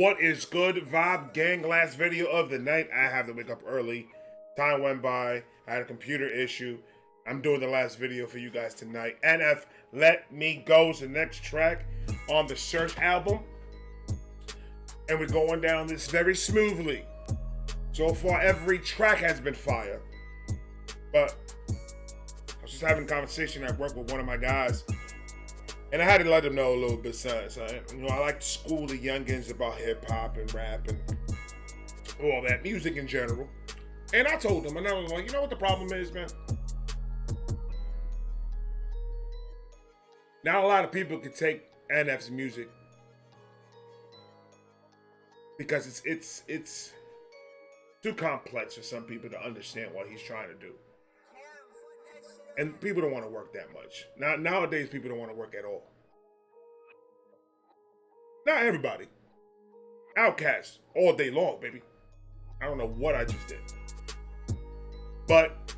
What is good, Vibe Gang? Last video of the night. I have to wake up early. Time went by. I had a computer issue. I'm doing the last video for you guys tonight. NF Let Me Go is the next track on the Search album. And we're going down this very smoothly. So far, every track has been fire. But I was just having a conversation at work with one of my guys. And I had to let them know a little bit, son. I like to school the youngins about hip-hop and rap and all that, music in general. And I told them, and I was like, you know what the problem is, man? Not a lot of people can take NF's music because it's too complex for some people to understand what he's trying to do. And people don't want to work that much. Nowadays, people don't want to work at all. Not everybody. Outcast all day long, baby. I don't know what I just did. But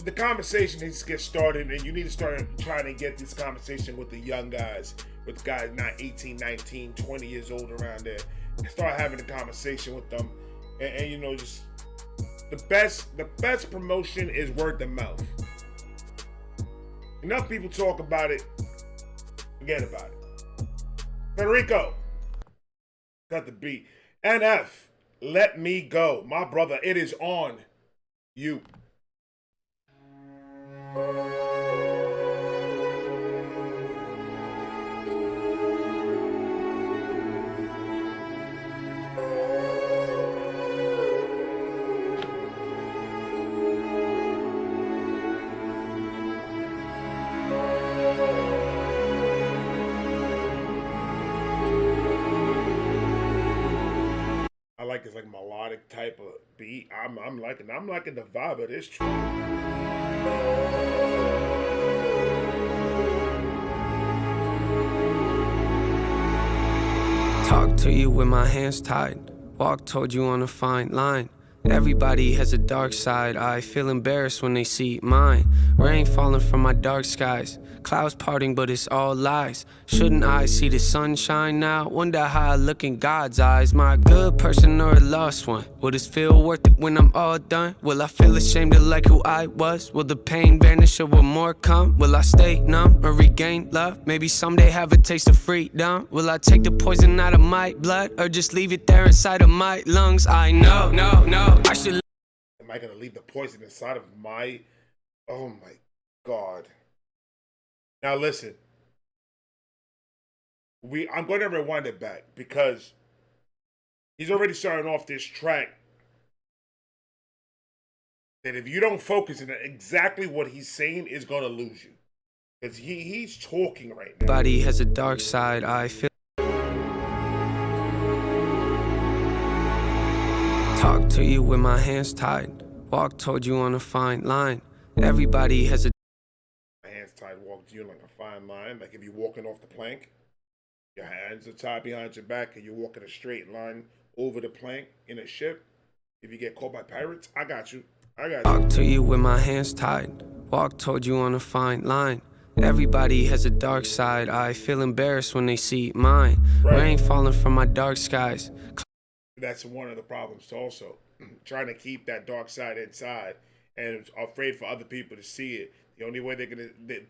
the conversation needs to get started, and you need to start trying to get this conversation with the young guys, with guys not 18, 19, 20 years old around there. Start having a conversation with them. And you know, just the best promotion is word of mouth. Enough people talk about it, forget about it. Federico, got the beat. NF, Let Me Go. My brother, it is on you. It's like melodic type of beat. I'm liking the vibe of this track. Talk to you with my hands tied. Walk toward you on a fine line. Everybody has a dark side. I feel embarrassed when they see mine. Rain falling from my dark skies. Clouds parting, but it's all lies. Shouldn't I see the sunshine now? Wonder how I look in God's eyes. Am I a good person or a lost one? Will this feel worth it when I'm all done? Will I feel ashamed of like who I was? Will the pain vanish or will more come? Will I stay numb or regain love? Maybe someday have a taste of freedom. Will I take the poison out of my blood or just leave it there inside of my lungs? I know, no. I should. Am I gonna leave the poison inside of my? Oh my God! Now listen, I'm going to rewind it back because he's already starting off this track that if you don't focus on exactly what he's saying is gonna lose you because he's talking right now. Body has a dark side. I feel. Talk to you with my hands tied. Walk toward you on a fine line. Everybody has a hands tied, walk to you like a fine line. Like if you're walking off the plank, your hands are tied behind your back and you're walking a straight line over the plank in a ship. If you get caught by pirates, I got you. Talk to you with my hands tied. Walk toward you on a fine line. Everybody has a dark side. I feel embarrassed when they see mine. Right. Rain falling from my dark skies. That's one of the problems also. Trying to keep that dark side inside and afraid for other people to see it. The only way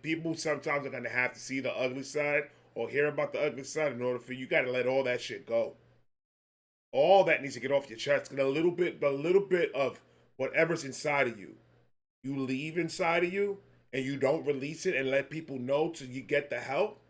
people sometimes are gonna have to see the ugly side or hear about the ugly side in order for you gotta let all that shit go. All that needs to get off your chest. And a little bit of whatever's inside of you, you leave inside of you and you don't release it and let people know till you get the help.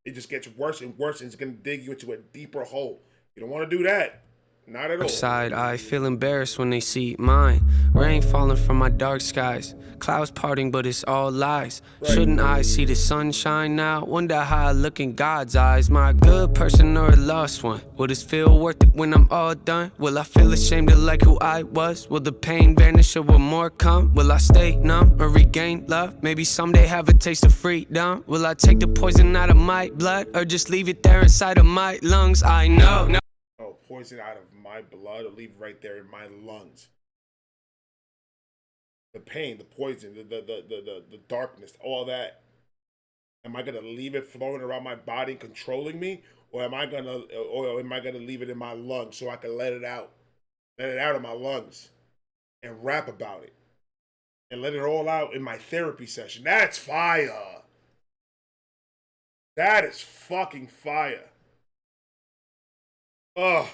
It just gets worse and worse and it's gonna dig you into a deeper hole. You don't want to do that. Not at all. Side, I feel embarrassed when they see mine. Rain falling from my dark skies. Clouds parting, but it's all lies. Right. Shouldn't I see the sunshine now? Wonder how I look in God's eyes. Am I a good person or a lost one? Will this feel worth it when I'm all done? Will I feel ashamed of like who I was? Will the pain vanish or will more come? Will I stay numb or regain love? Maybe someday have a taste of freedom. Will I take the poison out of my blood or just leave it there inside of my lungs? I know. Poison out of my blood or leave right there in my lungs. The pain, the poison, the darkness, all that. Am I gonna leave it flowing around my body, controlling me, or am I gonna leave it in my lungs so I can let it out of my lungs, and rap about it, and let it all out in my therapy session? That's fire. That is fucking fire. Ugh.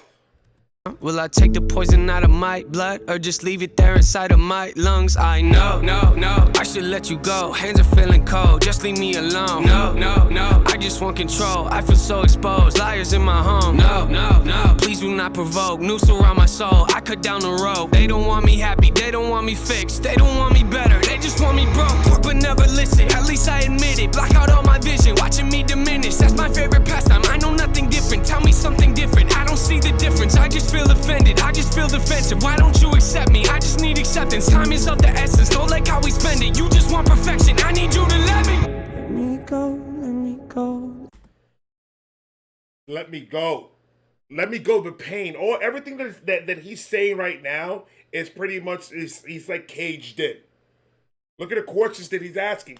Will I take the poison out of my blood or just leave it there inside of my lungs? I know, no, I should let you go. Hands are feeling cold, just leave me alone. No, I just want control. I feel so exposed. Liars in my home. No, please do not provoke. Noose around my soul. I cut down the rope. They don't want me happy. They don't want me fixed. They don't want me better. They just want me broke. Talk but never listen. At least I admit it. Block out all my vision. Watching me diminish. That's my favorite pastime. I know nothing different. Tell me something different. I don't see the difference. I just feel offended, I just feel defensive. Why don't you accept me? I just need acceptance. Time is of the essence. Don't like how we spend it. You just want perfection. I need you to let me. Let me go, let me go. Let me go. Let me go. The pain. Everything that he's saying right now is pretty much he's like caged in. Look at the questions that he's asking.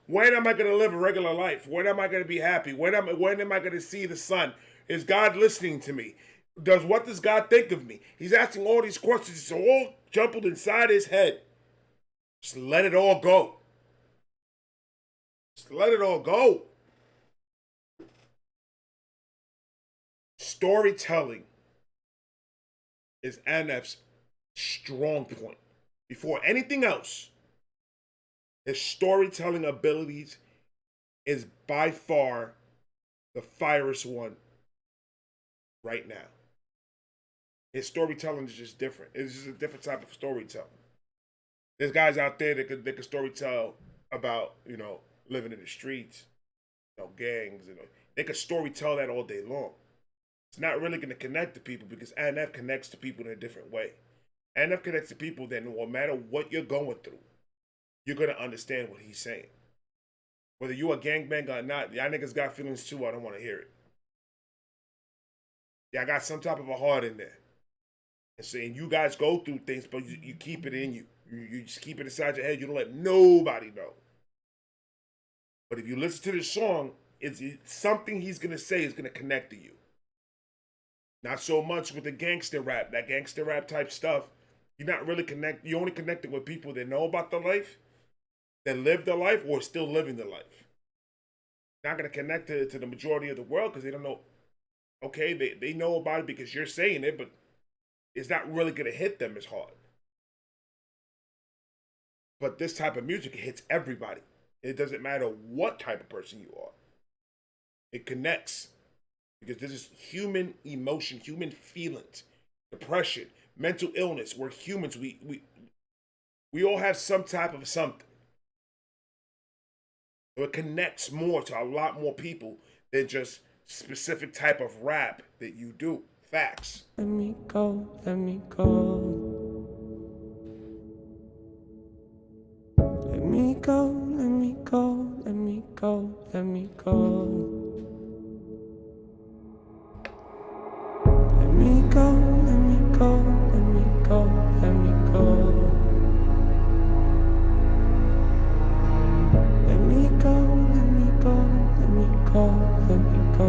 When am I gonna live a regular life? When am I gonna be happy? When am I gonna see the sun? Is God listening to me? What does God think of me? He's asking all these questions. It's all jumbled inside his head. Just let it all go. Just let it all go. Storytelling is NF's strong point. Before anything else, his storytelling abilities is by far the firest one right now. His storytelling is just different. It's just a different type of storytelling. There's guys out there that could storytell about, living in the streets, gangs, they could storytell that all day long. It's not really going to connect to people because NF connects to people in a different way. NF connects to people that no matter what you're going through, you're going to understand what he's saying. Whether you a gangbanger or not, y'all niggas got feelings too, I don't want to hear it. Yeah, I got some type of a heart in there. And saying you guys go through things, but you keep it in you. You just keep it inside your head. You don't let nobody know. But if you listen to this song, it's something he's going to say is going to connect to you. Not so much with the gangster rap. That gangster rap type stuff, you're not really connected. You only connected with people that know about the life, that live the life, or still living the life. Not going to connect to the majority of the world because they don't know. Okay, they know about it because you're saying it, but it's not really going to hit them as hard. But this type of music, it hits everybody. It doesn't matter what type of person you are. It connects. Because this is human emotion, human feelings, depression, mental illness. We're humans. We all have some type of something. So it connects more to a lot more people than just specific type of rap that you do. Facts. Let me go, let me go. Let me go, let me go, let me go, let me go. Let me go, let me go, let me go, let me go. Let me go, let me go, let me go, let me go.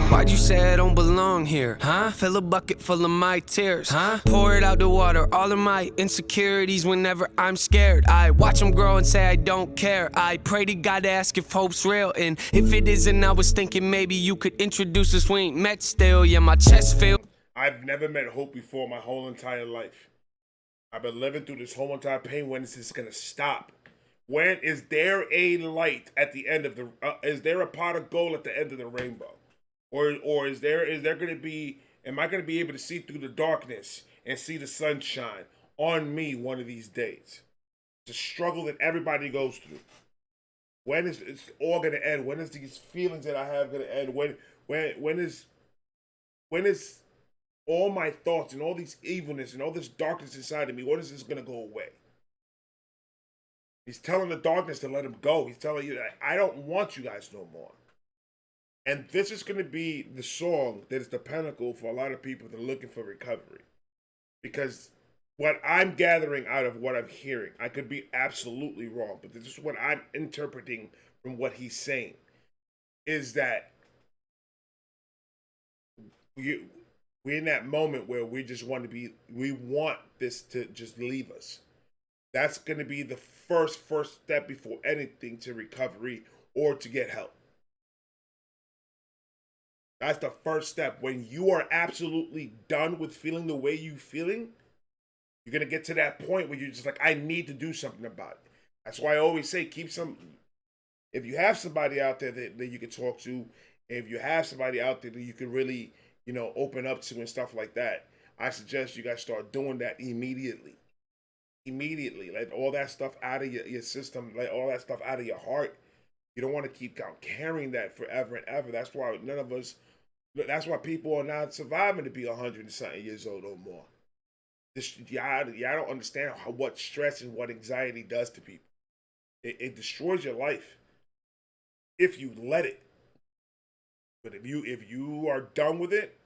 Why'd you say I don't belong here? Huh? Fill a bucket full of my tears. Huh? Pour it out the water, all of my insecurities whenever I'm scared. I watch them grow and say I don't care. I pray to God to ask if hope's real. And if it isn't, I was thinking maybe you could introduce us. We ain't met still. Yeah, my chest feels. I've never met hope before my whole entire life. I've been living through this whole entire pain. When is this going to stop? When is there a light at the end of the... is there a pot of gold at the end of the rainbow? Or is there going to be, am I going to be able to see through the darkness and see the sunshine on me one of these days? It's a struggle that everybody goes through. When is it's all going to end? When is these feelings that I have going to end? When is all my thoughts and all these evilness and all this darkness inside of me, when is this going to go away? He's telling the darkness to let him go. He's telling you, I don't want you guys no more. And this is going to be the song that is the pinnacle for a lot of people that are looking for recovery. Because what I'm gathering out of what I'm hearing, I could be absolutely wrong, but this is what I'm interpreting from what he's saying is that we're in that moment where we just want to be, we want this to just leave us. That's going to be the first step before anything to recovery or to get help. That's the first step. When you are absolutely done with feeling the way you're feeling, you're going to get to that point where you're just like, I need to do something about it. That's why I always say, if you have somebody out there that you can talk to, if you have somebody out there that you can really, open up to and stuff like that, I suggest you guys start doing that immediately. Immediately. Let all that stuff out of your system, let all that stuff out of your heart. You don't want to keep carrying that forever and ever. That's why that's why people are not surviving to be 100 and something years old or more. Y'all don't understand what stress and what anxiety does to people. It destroys your life if you let it. But if you are done with it,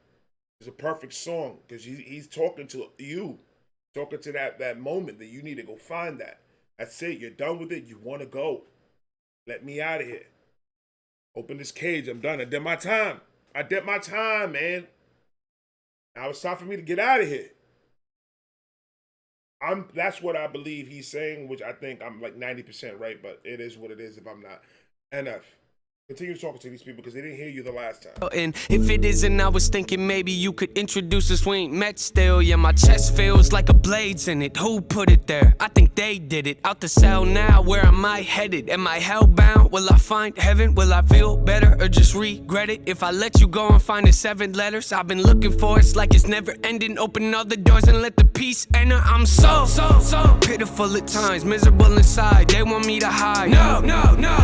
it's a perfect song because he's talking to you, talking to that moment that you need to go find that. That's it. You're done with it. You want to go. Let me out of here. Open this cage. I'm done. I did my time. Man. Now it's time for me to get out of here. That's what I believe he's saying, which I think I'm like 90% right, but it is what it is if I'm not. NF. Continue talking to these people because they didn't hear you the last time. And if it isn't, I was thinking maybe you could introduce us. We ain't met still. Yeah, my chest feels like a blade's in it. Who put it there? I think they did it. Out the cell now, where am I headed? Am I hellbound? Will I find heaven? Will I feel better or just regret it? If I let you go and find the 7 letters I've been looking for, it's like it's never ending. Open all the doors and let the peace enter. I'm so pitiful at times, miserable inside. They want me to hide. No.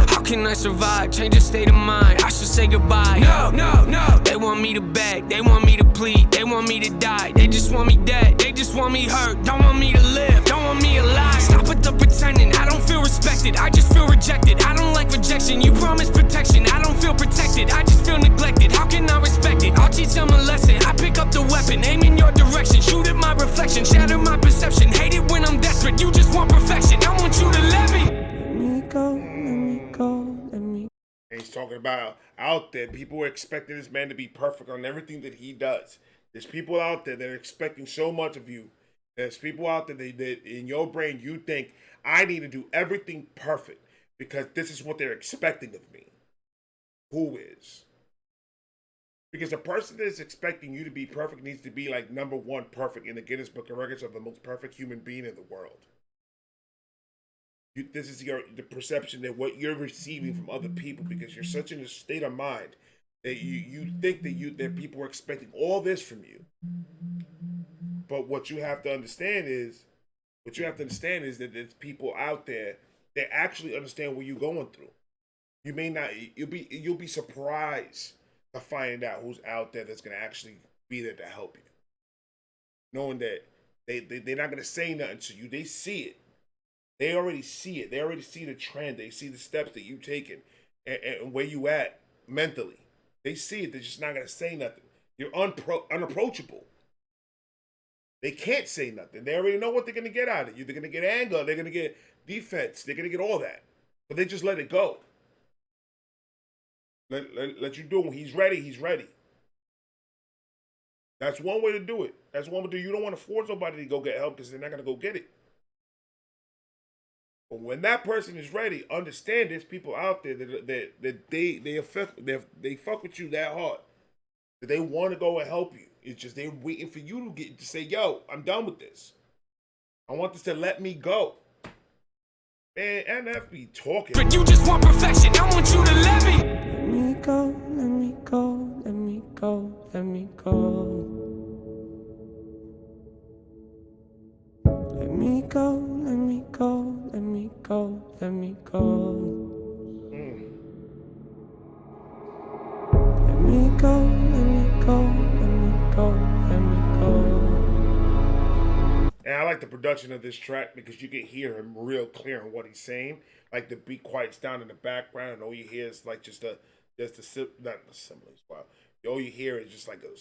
How can I survive? Change a state of mind. I should say goodbye. No. They want me to beg. They want me to plead. They want me to die. They just want me dead. They just want me hurt. Don't want me to live. Don't want me alive. Stop with the pretending. I don't feel respected. I just feel rejected. I don't like rejection. You promise protection. I don't feel protected. I just feel neglected. How can I respect it? I'll teach them a lesson. I pick up the weapon. Aim in your direction. Shoot at my reflection. Shatter my perception. Hate it when I'm desperate. You just want perfection. I want you to let me. Let me go. Let me go. Let me. And he's talking about out there, people are expecting this man to be perfect on everything that he does. There's people out there that are expecting so much of you. There's people out there that in your brain you think, I need to do everything perfect because this is what they're expecting of me. Who is? Because the person that is expecting you to be perfect needs to be like #1 perfect in the Guinness Book of Records of the most perfect human being in the world. This is the perception that what you're receiving from other people because you're such in a state of mind that you think that people are expecting all this from you. But what you have to understand is that there's people out there that actually understand what you're going through. You may not. You'll be surprised to find out who's out there that's gonna actually be there to help you, knowing that they're not gonna say nothing to you. They see it. They already see it. They already see the trend. They see the steps that you've taken and where you at mentally. They see it. They're just not gonna say nothing. You're unapproachable. They can't say nothing. They already know what they're gonna get out of you. They're gonna get anger. They're gonna get defense. They're gonna get all that. But they just let it go. Let you do it. When he's ready, he's ready. That's one way to do it. That's one way to do it. You don't want to force somebody to go get help because they're not gonna go get it. But when that person is ready, understand there's people out there that they fuck with you that hard. That they want to go and help you. It's just they're waiting for you to say, yo, I'm done with this. I want this to let me go. Man, NF be talking. But you just want perfection. I want you to let me. Let me go, let me go, let me go, let me go. Let me go, let me go, let me go, let me go. Let me go, let me go, let me go, let me go. And I like the production of this track because you can hear him real clear on what he's saying. Like the beat quiets down in the background, and all you hear is like not the similes. Wow, all you hear is just like a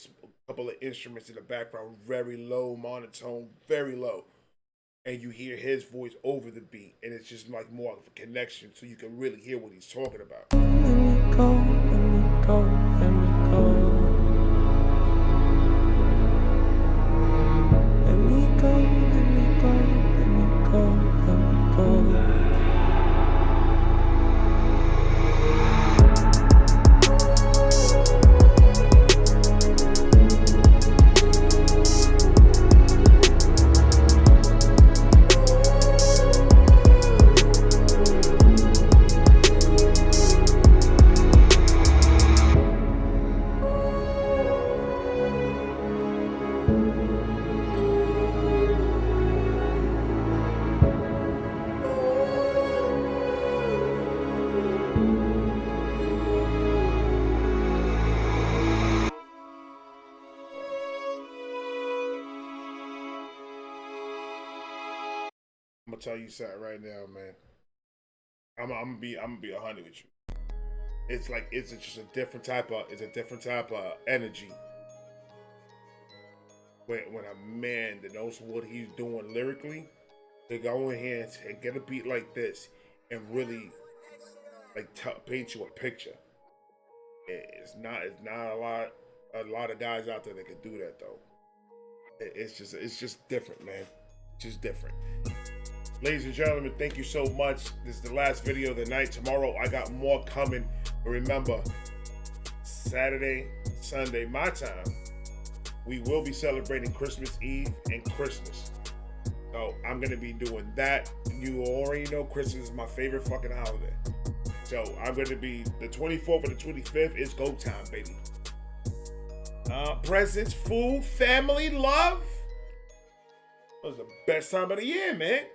couple of instruments in the background, very low monotone, very low. and you hear his voice over the beat, and it's just like more of a connection, so you can really hear what he's talking about. Let me go, let me go, let me go. Let me go, let me go, let me go, let me go. I'm gonna tell you something right now, man. I'm gonna be 100 with you. It's like it's just a different type of energy when a man that knows what he's doing lyrically, they go in here and get a beat like this and really like paint you a picture. It's not a lot of guys out there that can do that though. It's just different, man. Just different. Ladies and gentlemen, thank you so much. This is the last video of the night. Tomorrow I got more coming. But remember, Saturday, Sunday, my time, we will be celebrating Christmas Eve and Christmas. So I'm gonna be doing that. You already know Christmas is my favorite fucking holiday. So I'm gonna be the 24th and the 25th is go time, baby. Presents, food, family, love. It was the best time of the year, man.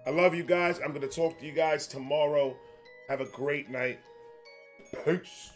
I love you guys. I'm gonna talk to you guys tomorrow. Have a great night. Peace.